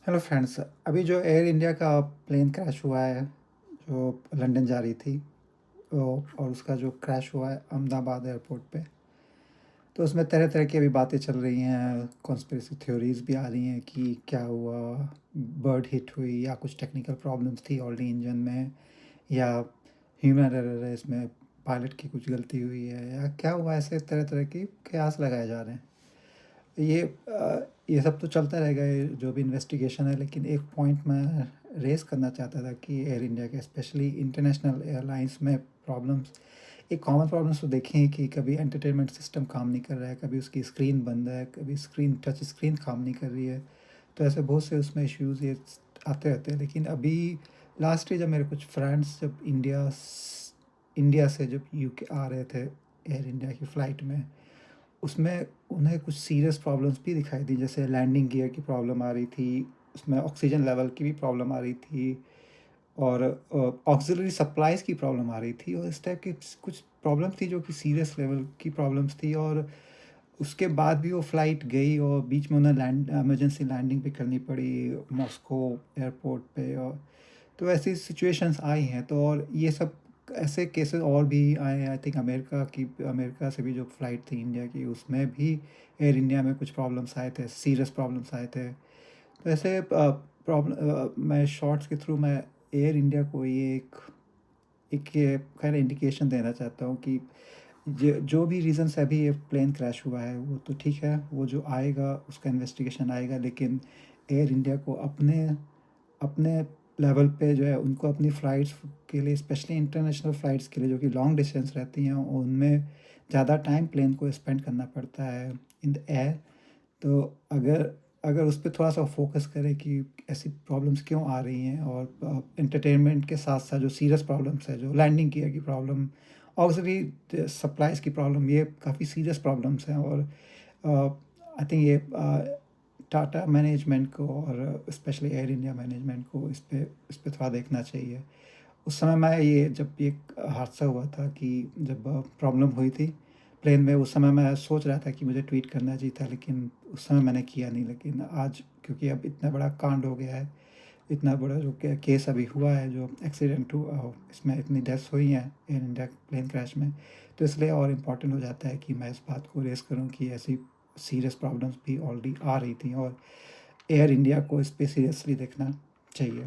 Hello friends, अभी जो air India का प्लेन क्रैश हुआ है, जो लंदन जा रही थी, और उसका जो क्रैश हुआ है अहमदाबाद एयरपोर्ट पे, तो उसमें तरह तरह की अभी बातें चल रही हैं। कॉन्स्पिरेसी थ्योरीज भी आ रही हैं कि क्या हुआ, बर्ड हिट हुई या कुछ टेक्निकल प्रॉब्लम्स थी ऑलरेडी इंजन में, या ह्यूमन एरर है इसमें, पायलट की कुछ गलती हुई है या क्या हुआ। ऐसे तरह तरह की कयास लगाए जा रहे हैं। ये सब तो चलता रहेगा, ये जो भी इन्वेस्टिगेशन है। लेकिन एक पॉइंट मैं रेज़ करना चाहता था कि एयर इंडिया के स्पेशली इंटरनेशनल एयरलाइंस में प्रॉब्लम्स, एक कॉमन प्रॉब्लम्स तो देखें ही कि कभी एंटरटेनमेंट सिस्टम काम नहीं कर रहा है, कभी उसकी स्क्रीन बंद है, कभी स्क्रीन टच स्क्रीन काम नहीं कर रही है। तो ऐसे बहुत से उसमें इश्यूज़ ये आते रहते हैं। लेकिन अभी लास्ट ईयर जब मेरे कुछ फ्रेंड्स जब इंडिया से जब यूके आ रहे थे एयर इंडिया की फ़्लाइट में, उसमें उन्हें कुछ सीरियस प्रॉब्लम्स भी दिखाई दी। जैसे लैंडिंग गियर की प्रॉब्लम आ रही थी, उसमें ऑक्सीजन लेवल की भी प्रॉब्लम आ रही थी, और ऑक्सिलरी सप्लाइज़ की प्रॉब्लम आ रही थी, और इस टाइप की कुछ प्रॉब्लम थी जो कि सीरियस लेवल की प्रॉब्लम्स थी। और उसके बाद भी वो फ़्लाइट गई और बीच में उन्हें इमरजेंसी लैंडिंग भी करनी पड़ी मॉस्को एयरपोर्ट पे। और तो ऐसी सिचुएशंस आई हैं। तो और ये सब ऐसे केसेस और भी आए हैं। आई थिंक अमेरिका से भी जो फ़्लाइट थी इंडिया की, उसमें भी एयर इंडिया में कुछ प्रॉब्लम्स आए थे, सीरियस प्रॉब्लम्स आए थे। तो ऐसे मैं शॉर्ट्स के थ्रू मैं एयर इंडिया को ये एक ये खैर इंडिकेशन देना चाहता हूँ कि जो भी रीज़न्स अभी ये प्लेन क्रैश हुआ है वो तो ठीक है, वो जो आएगा उसका इन्वेस्टिगेशन आएगा। लेकिन एयर इंडिया को अपने अपने लेवल पे जो है उनको अपनी फ़्लाइट्स के लिए, स्पेशली इंटरनेशनल फ़्लाइट्स के लिए जो कि लॉन्ग डिस्टेंस रहती हैं, उनमें ज़्यादा टाइम प्लेन को स्पेंड करना पड़ता है इन द एयर। तो अगर अगर उस पे थोड़ा-सा फ़ोकस करें कि ऐसी प्रॉब्लम्स क्यों आ रही हैं, और एंटरटेनमेंट के साथ-साथ जो सीरियस प्रॉब्लम्स है, जो लैंडिंग गियर की प्रॉब्लम, ऑक्सिलरी सप्लाइज़ की प्रॉब्लम, ये काफ़ी सीरियस प्रॉब्लम्स हैं। और आई थिंक ये टाटा मैनेजमेंट को और स्पेशली एयर इंडिया मैनेजमेंट को इस पे थोड़ा देखना चाहिए। उस समय मैं ये जब ये हादसा हुआ था कि जब प्रॉब्लम हुई थी प्लेन में, उस समय मैं सोच रहा था कि मुझे ट्वीट करना चाहिए था, लेकिन उस समय मैंने किया नहीं। लेकिन आज क्योंकि अब इतना बड़ा कांड हो गया है, इतना बड़ा जो केस अभी हुआ है, जो एक्सीडेंट हुआ, इसमें इतनी डेथ्स हुई हैं एयर इंडिया प्लेन क्रैश में, तो इसलिए और इम्पोर्टेंट हो जाता है कि मैं इस बात को रेज़ करूँ कि ऐसी सीरियस प्रॉब्लम्स भी ऑलरेडी आ रही थी, और एयर इंडिया को इस पे सीरियसली देखना चाहिए।